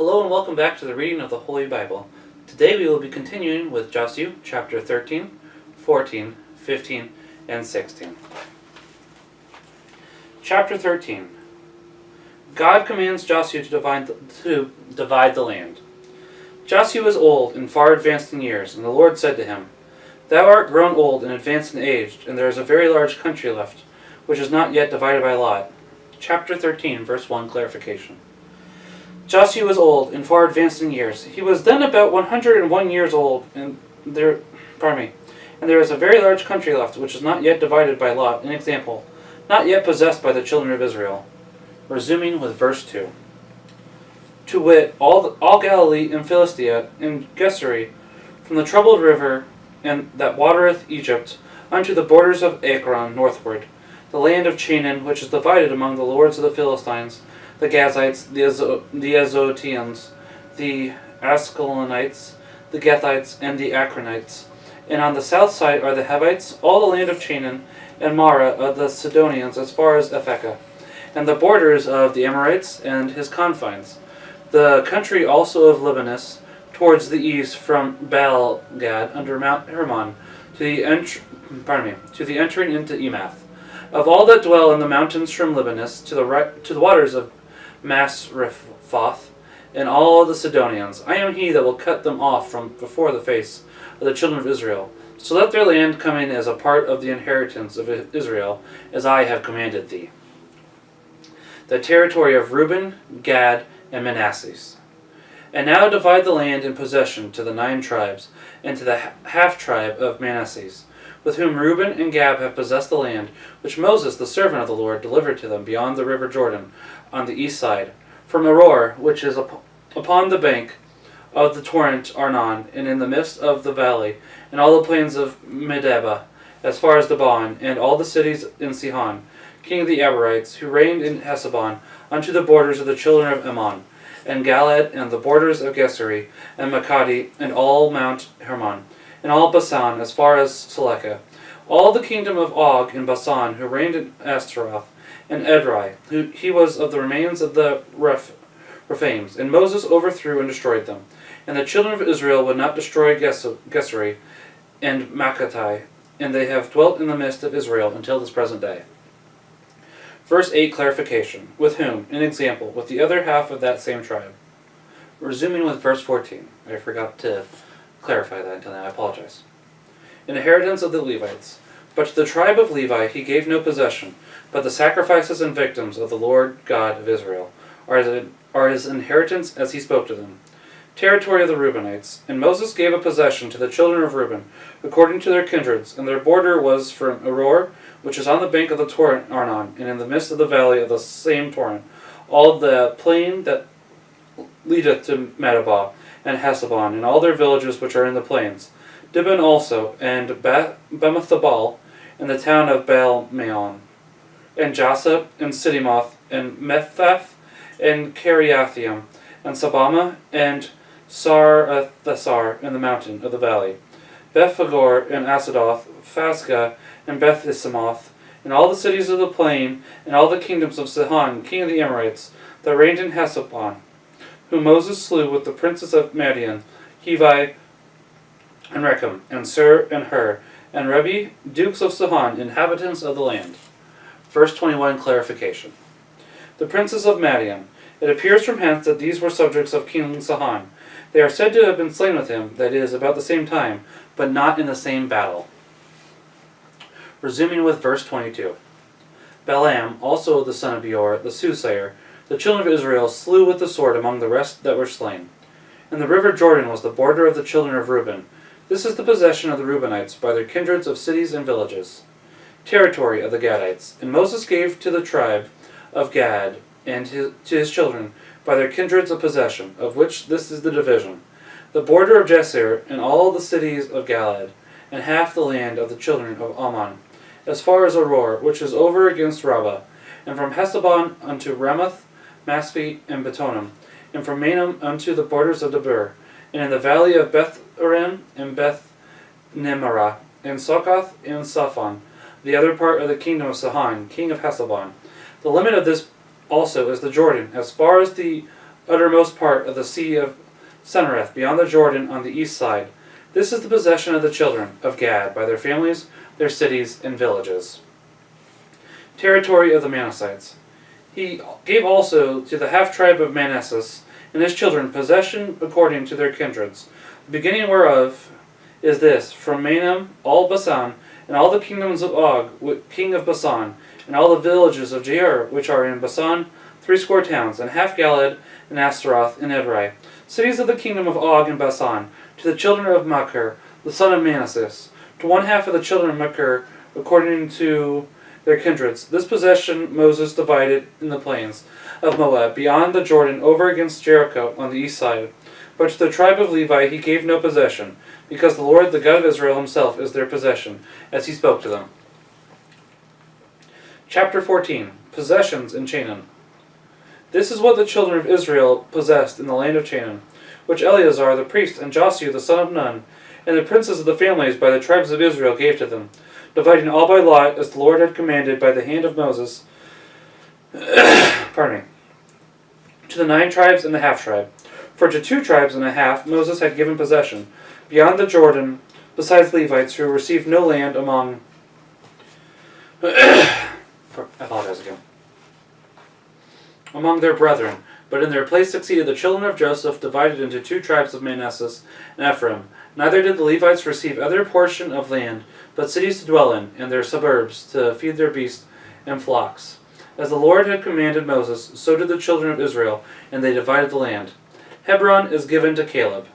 Hello and welcome back to the reading of the Holy Bible. Today we will be continuing with Josue chapter 13, 14, 15, and 16. Chapter 13. God commands Josue to divide the land. Josue was old and far advanced in years, and the Lord said to him, Thou art grown old and advanced in age, and there is a very large country left, which is not yet divided by lot. Chapter 13, verse 1, clarification. Josue was old and far advanced in years. He was then about 101 years old, and there is a very large country left, which is not yet divided by lot. An example, not yet possessed by the children of Israel. Resuming with verse 2. To wit, all Galilee and Philistia and Geshuri, from the troubled river and that watereth Egypt, unto the borders of Ekron northward, the land of Canaan, which is divided among the lords of the Philistines, the Gazites, the Azotians, the Askelonites, the Gethites, and the Akronites. And on the south side are the Hivites, all the land of Canaan, and Mara of the Sidonians as far as Ephekah, and the borders of the Amorites and his confines, the country also of Libanus, towards the east from Baal-Gad under Mount Hermon, to the entering into Emath. Of all that dwell in the mountains from Libanus to the waters of Masrephoth, and all the Sidonians, I am he that will cut them off from before the face of the children of Israel, so let their land come in as a part of the inheritance of Israel, as I have commanded thee. The territory of Reuben, Gad, and Manasseh. And now divide the land in possession to the 9 tribes, and to the half-tribe of Manasseh, with whom Reuben and Gad have possessed the land, which Moses, the servant of the Lord, delivered to them beyond the river Jordan, on the east side, from Aror, which is upon the bank of the torrent Arnon, and in the midst of the valley, and all the plains of Medeba, as far as Dibon, and all the cities in Sihon, king of the Amorites, who reigned in Heshbon, unto the borders of the children of Ammon, and Galad, and the borders of Geshuri, and Makadi, and all Mount Hermon, and all Basan, as far as Selekah, all the kingdom of Og in Basan, who reigned in Ashtaroth, and Edrei, he was of the remains of the Rephaims, and Moses overthrew and destroyed them. And the children of Israel would not destroy Geshuri and Makkatai, and they have dwelt in the midst of Israel until this present day. Verse 8, clarification. With whom? An example, with the other half of that same tribe. Resuming with verse 14. I forgot to clarify that until now. I apologize. Inheritance of the Levites. But to the tribe of Levi he gave no possession, but the sacrifices and victims of the Lord God of Israel are his inheritance as he spoke to them. Territory of the Reubenites. And Moses gave a possession to the children of Reuben, according to their kindreds, and their border was from Aror, which is on the bank of the torrent Arnon, and in the midst of the valley of the same torrent, all the plain that leadeth to Medeba, and Heshbon, and all their villages which are in the plains, Dibon also, and Bemethabal, and the town of Baal-Meon, and Jassa, and Sidimoth, and Mephath, and Kiriathaim, and Sabama, and Sarathasar, in the mountain of the valley, Bethphagor, and Asadoth, Phasga, and Beth-Isimoth, and all the cities of the plain, and all the kingdoms of Sihon, king of the Amorites, that reigned in Heshbon, whom Moses slew with the princes of Madian, Hivi, and Rechem, and Sur, and Hur, and Rebi, dukes of Sihon, inhabitants of the land. Verse 21, clarification. The princes of Madian. It appears from hence that these were subjects of King Sihon. They are said to have been slain with him, that is, about the same time, but not in the same battle. Resuming with verse 22. Balaam, also the son of Beor, the soothsayer, the children of Israel slew with the sword among the rest that were slain. And the river Jordan was the border of the children of Reuben. This is the possession of the Reubenites by their kindreds of cities and villages. Territory of the Gadites. And Moses gave to the tribe of Gad and to his children by their kindreds a possession, of which this is the division. The border of Jesser, and all the cities of Galad, and half the land of the children of Ammon, as far as Aror, which is over against Rabbah, and from Heshbon unto Ramoth, Masphi, and Betonim, and from Manim unto the borders of Debir, and in the valley of Beth-Aram, and Beth-Nimarah, and Succoth, and Saphon, the other part of the kingdom of Sihon, king of Heshbon. The limit of this also is the Jordan, as far as the uttermost part of the sea of Sunnereth, beyond the Jordan on the east side. This is the possession of the children of Gad, by their families, their cities, and villages. Territory of the Manassites. He gave also to the half-tribe of Manasseh and his children possession according to their kindreds, the beginning whereof is this, from Manim, all Basan, and all the kingdoms of Og, king of Basan, and all the villages of Jair, which are in Basan, 80 towns, and half Galad, and Astaroth, and Edrei, cities of the kingdom of Og and Basan, to the children of Machir, the son of Manasseh, to one half of the children of Machir, according to their kindreds. This possession Moses divided in the plains of Moab, beyond the Jordan, over against Jericho, on the east side. But to the tribe of Levi he gave no possession, because the Lord, the God of Israel himself, is their possession, as he spoke to them. Chapter 14. Possessions in Canaan. This is what the children of Israel possessed in the land of Canaan, which Eleazar the priest and Josue the son of Nun, and the princes of the families by the tribes of Israel gave to them, dividing all by lot, as the Lord had commanded by the hand of Moses, pardon me, to the 9 tribes and the half-tribe. For to 2 tribes and a half Moses had given possession, beyond the Jordan, besides Levites, who received no land among... I apologize again. Among their brethren, but in their place succeeded the children of Joseph, divided into 2 tribes of Manasseh and Ephraim. Neither did the Levites receive other portion of land, but cities to dwell in, and their suburbs to feed their beasts and flocks. As the Lord had commanded Moses, so did the children of Israel, and they divided the land. Hebron is given to Caleb.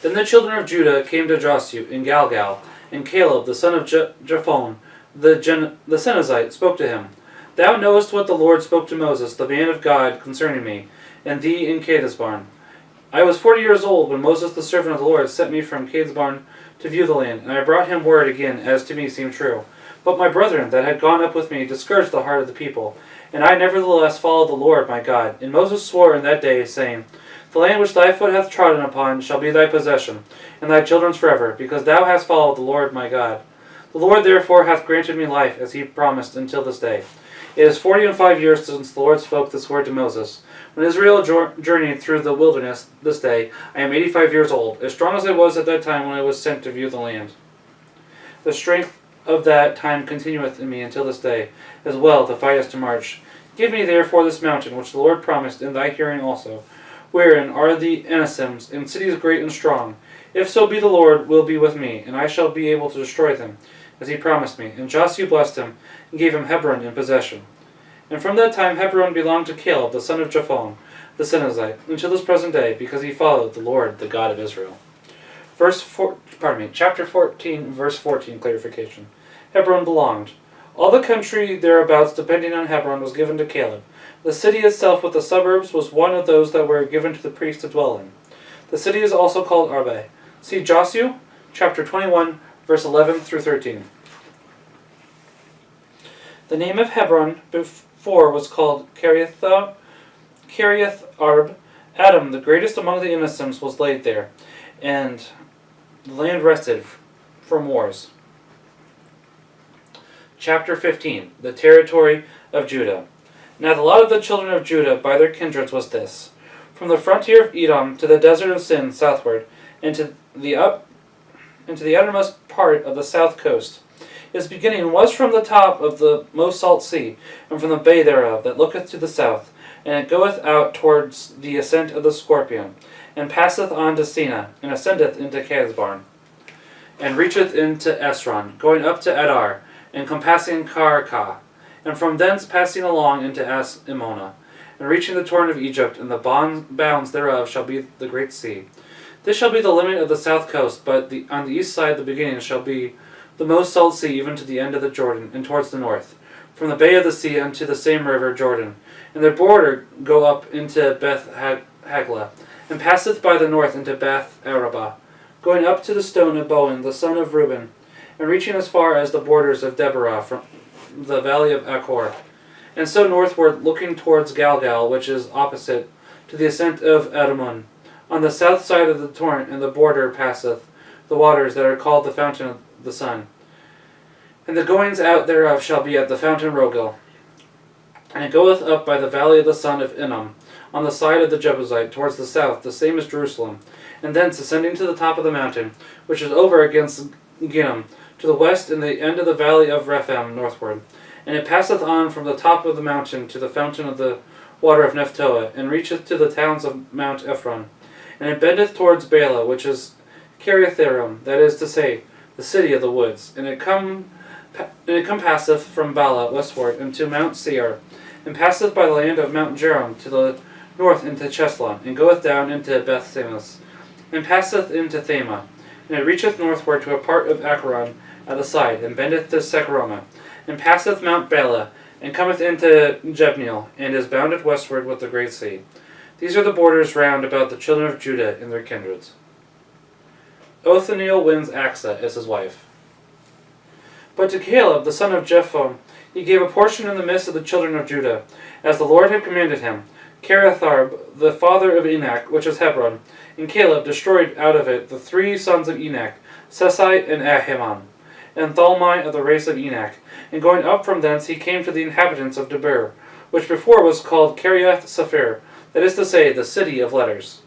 Then the children of Judah came to Josue in Galgal, and Caleb, the son of Jephone, the Kenizzite, spoke to him. Thou knowest what the Lord spoke to Moses, the man of God, concerning me, and thee in Kadesbarn. I was 40 years old when Moses, the servant of the Lord, sent me from Kadesbarn to view the land, and I brought him word again, as to me seemed true. But my brethren that had gone up with me discouraged the heart of the people, and I nevertheless followed the Lord my God. And Moses swore in that day, saying, The land which thy foot hath trodden upon shall be thy possession, and thy children's forever, because thou hast followed the Lord my God. The Lord therefore hath granted me life, as he promised, until this day. It is 45 years since the Lord spoke this word to Moses. When Israel journeyed through the wilderness this day, I am 85 years old, as strong as I was at that time when I was sent to view the land. The strength of that time continueth in me until this day, as well to fight as to march. Give me therefore this mountain, which the Lord promised in thy hearing also, wherein are the Anassims, and cities great and strong. If so be the Lord will be with me, and I shall be able to destroy them, as he promised me. And Josue blessed him, and gave him Hebron in possession. And from that time Hebron belonged to Caleb, the son of Jephone, the Kenizzite, until this present day, because he followed the Lord, the God of Israel. Chapter 14, verse 14, clarification. Hebron belonged. All the country thereabouts depending on Hebron was given to Caleb. The city itself with the suburbs was one of those that were given to the priests to dwell in. The city is also called Arbe. See Josue, chapter 21, verse 11 through 13. The name of Hebron before was called Kiriath Arb. Adam, the greatest among the Anassims, was laid there, and the land rested from wars. Chapter 15. The territory of Judah. Now the lot of the children of Judah by their kindreds was this: from the frontier of Edom to the desert of Sin southward, and to the uttermost part of the south coast. Its beginning was from the top of the most salt sea, and from the bay thereof, that looketh to the south, and it goeth out towards the ascent of the Scorpion, and passeth on to Sina, and ascendeth into Kadesbarn, and reacheth into Esron, going up to Adar, and compassing Karka, and from thence passing along into Imona, and reaching the torrent of Egypt, and the bounds thereof shall be the great sea. This shall be the limit of the south coast, but on the east side the beginning shall be the most salt sea, even to the end of the Jordan, and towards the north, from the bay of the sea unto the same river Jordan. And their border go up into Beth Hagla, and passeth by the north into Beth Arabah, going up to the stone of Bowen, the son of Reuben, and reaching as far as the borders of Deborah, from the valley of Achor, and so northward, looking towards Galgal, which is opposite to the ascent of Adamon. On the south side of the torrent, and the border passeth the waters that are called the fountain of the sun. And the goings out thereof shall be at the fountain Rogel. And it goeth up by the valley of the son of Innom, on the side of the Jebusite, towards the south, the same as Jerusalem, and thence ascending to the top of the mountain, which is over against Ginnim, to the west in the end of the valley of Rephaim northward. And it passeth on from the top of the mountain to the fountain of the water of Nephtoah, and reacheth to the towns of Mount Ephron. And it bendeth towards Bela, which is Kiriathaim, that is to say, the city of the woods. And it compasseth from Bala westward into Mount Seir, and passeth by the land of Mount Jerom to the north into Cheslon, and goeth down into Beth Semes, and passeth into Thema. And it reacheth northward to a part of Acharon at the side, and bendeth to Secheroma, and passeth Mount Bela, and cometh into Jebneel, and is bounded westward with the great sea. These are the borders round about the children of Judah in their kindreds. Othniel wins Achsah as his wife. But to Caleb, the son of Jephunneh, he gave a portion in the midst of the children of Judah, as the Lord had commanded him. Kiriatharb, the father of Enak, which is Hebron, and Caleb destroyed out of it the 3 sons of Enak, Sesai and Ahiman, and Thalmai of the race of Enak. And going up from thence he came to the inhabitants of Debir, which before was called Kiriath Sepher, that is to say, the city of letters.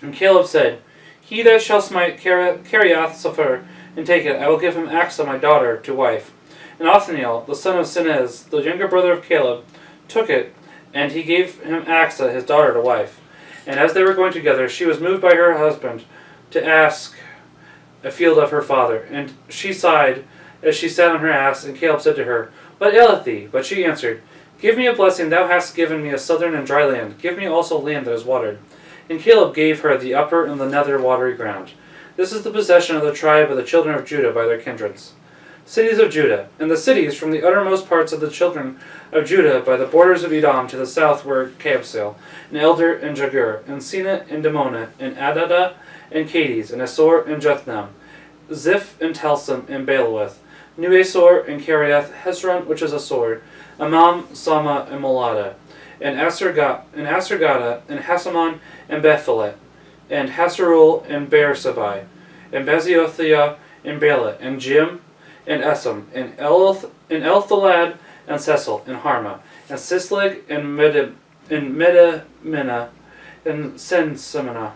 And Caleb said, He that shall smite Kiriath Sepher, and take it, I will give him Achsah my daughter to wife. And Othniel, the son of Sinez, the younger brother of Caleb, took it, and he gave him Achsah his daughter to wife. And as they were going together, she was moved by her husband to ask a field of her father. And she sighed as she sat on her ass, and Caleb said to her, What aileth thee? But she answered, Give me a blessing, thou hast given me a southern and dry land. Give me also land that is watered. And Caleb gave her the upper and the nether watery ground. This is the possession of the tribe of the children of Judah by their kindreds. Cities of Judah, and the cities from the uttermost parts of the children of Judah by the borders of Edom to the south were Kabseel, and Elder, and Jagur, and Sina, and Dimona, and Adada, and Cades, and Asor, and Jethnem, Ziph, and Telsum, and Baaloweth, Nuasor, and Kiriath Hezron, which is a sword, Amam, Sama, and Molada, and Asargada, and Hasamon, and Bethphelet, and Hasarul, and Beersabai, and Beziothia, and Bela, and Jim, and Esam, and Elthalad, and Cecil, and Harma, and Sisleg, and Medamina, and Sensimina,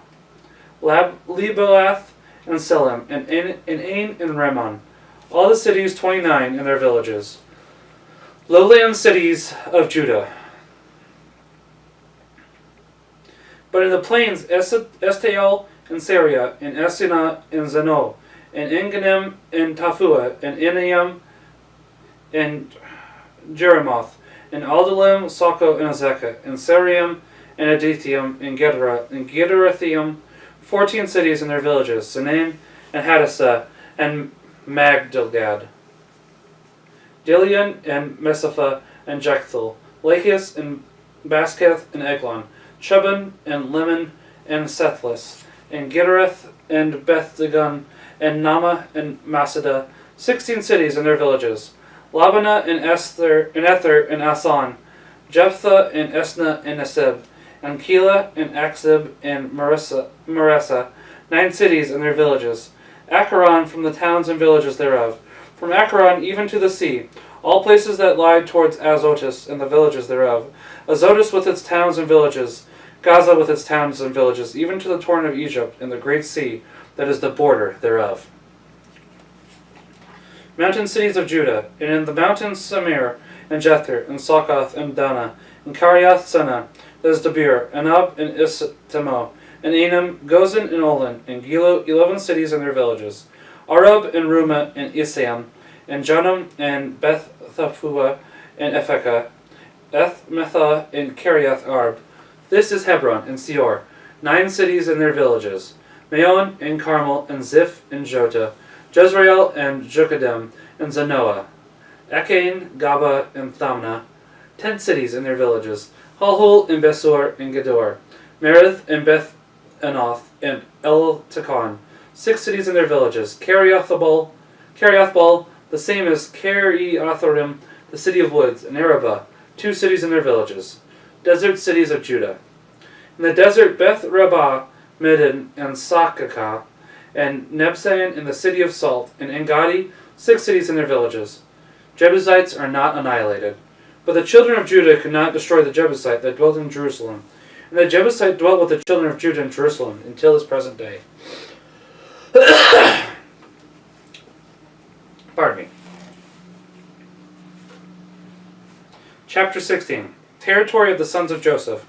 Leboath, and Selim, and Ain, and Remon, all the cities 29 and their villages. Lowland cities of Judah. But in the plains, Estaol, and Saria, and Esina, and Zano, and Enganim, and Tafua, and Eniam, and Jeremoth, and Aldalim, Soko, and Azekah, and Sarium, and Adithium, and Gederathium, 14 cities and their villages, Sanaim, and Hadassah, and Magdalgad, Dilian, and Mesapha, and Jekthel, Lachias, and Basketh, and Eglon, Chuban, and Lemon, and Sethlis, and Gedereth, and Beth-dagon, and Nama, and Masada, 16 cities and their villages, Labana, and Ether, and Asan, Jephthah, and Esna, and Neseb, and Keilah, and Achzib, and Maresa, 9 cities and their villages, Acharon from the towns and villages thereof, from Acharon even to the sea, all places that lie towards Azotus and the villages thereof, Azotus with its towns and villages, Gaza with its towns and villages, even to the torrent of Egypt and the great sea that is the border thereof. Mountain cities of Judah, and in the mountains Samir, and Jether, and Sokoth, and Dana, and Kariath Sana, that is Debir, Anab, and Istemo, and Enam, Gozan, and Olin, and Gilo, 11 cities and their villages, Arab, and Ruma, and Isam, and Jonam, and Beth-Thafua, and Ephekah, Eth-Metha, and Kiriath Arb. This is Hebron, and Seor, 9 cities and their villages, Maon, and Carmel, and Ziph, and Jota, Jezreel, and Jokadem, and Zanoah, Echain, Gaba, and Thamna, 10 cities and their villages, Halhul, and Besor, and Gedor, Merith, and Beth-Anoth, and El-Takon, 6 cities and their villages, Kiriathbal, the same as Kiriatharim, the city of woods, and Arabah, 2 cities and their villages, desert cities of Judah. In the desert, Beth-Rabbah, Midden, and Sakakah, and Nebsan in the city of Salt, and Engadi, 6 cities and their villages. Jebusites are not annihilated. But the children of Judah could not destroy the Jebusite that dwelt in Jerusalem. And the Jebusite dwelt with the children of Judah in Jerusalem until this present day. Pardon me. Chapter 16. Territory of the sons of Joseph.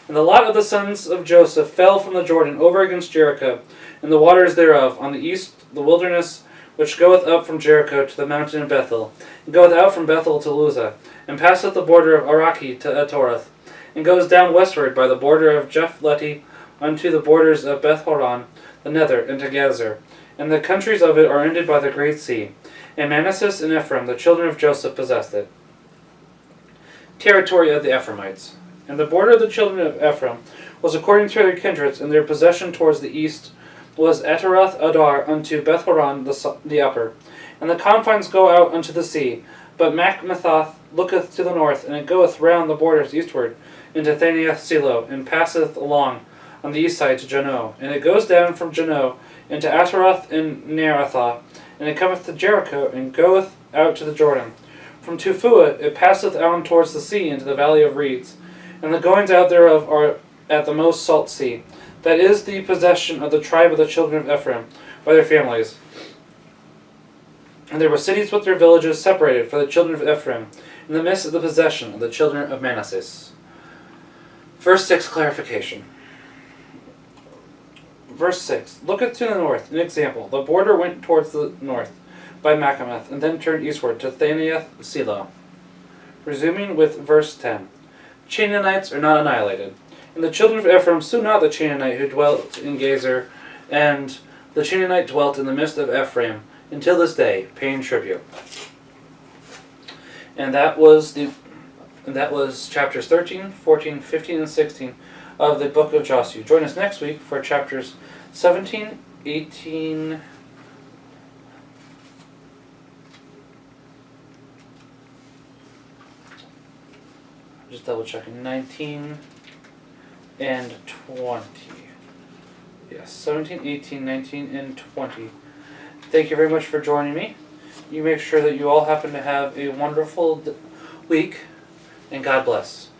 And the lot of the sons of Joseph fell from the Jordan over against Jericho, and the waters thereof, on the east the wilderness which goeth up from Jericho to the mountain of Bethel, and goeth out from Bethel to Luzah, and passeth the border of Araki to Etorath, and goes down westward by the border of Japhleti unto the borders of Beth-horon, the nether, and to Gezer. And the countries of it are ended by the great sea. And Manasseh and Ephraim, the children of Joseph, possessed it. Territory of the Ephraimites. And the border of the children of Ephraim was according to their kindreds, and their possession towards the east was Ataroth Adar unto Beth-horon the upper. And the confines go out unto the sea. But Machmethath looketh to the north, and it goeth round the borders eastward into Thanaeth Silo, and passeth along on the east side to Jano. And it goes down from Jano into Ataroth and Nearathah, and it cometh to Jericho, and goeth out to the Jordan. From Tefuah it passeth on towards the sea into the valley of reeds. And the goings out thereof are at the most salt sea. That is the possession of the tribe of the children of Ephraim by their families. And there were cities with their villages separated for the children of Ephraim, in the midst of the possession of the children of Manasseh. Verse 6, clarification. Verse 6, looketh to the north, an example. The border went towards the north by Machamath, and then turned eastward to Thanaeth Silo. Resuming with verse 10. Canaanites are not annihilated. And the children of Ephraim slew not the Canaanite who dwelt in Gezer, and the Canaanite dwelt in the midst of Ephraim until this day, paying tribute. And that was chapters 13, 14, 15, and 16 of the book of Josue. Join us next week for chapters 17, 18... Just double checking. 19 and 20. Yes, 17, 18, 19, and 20. Thank you very much for joining me. You make sure that you all happen to have a wonderful week, and God bless.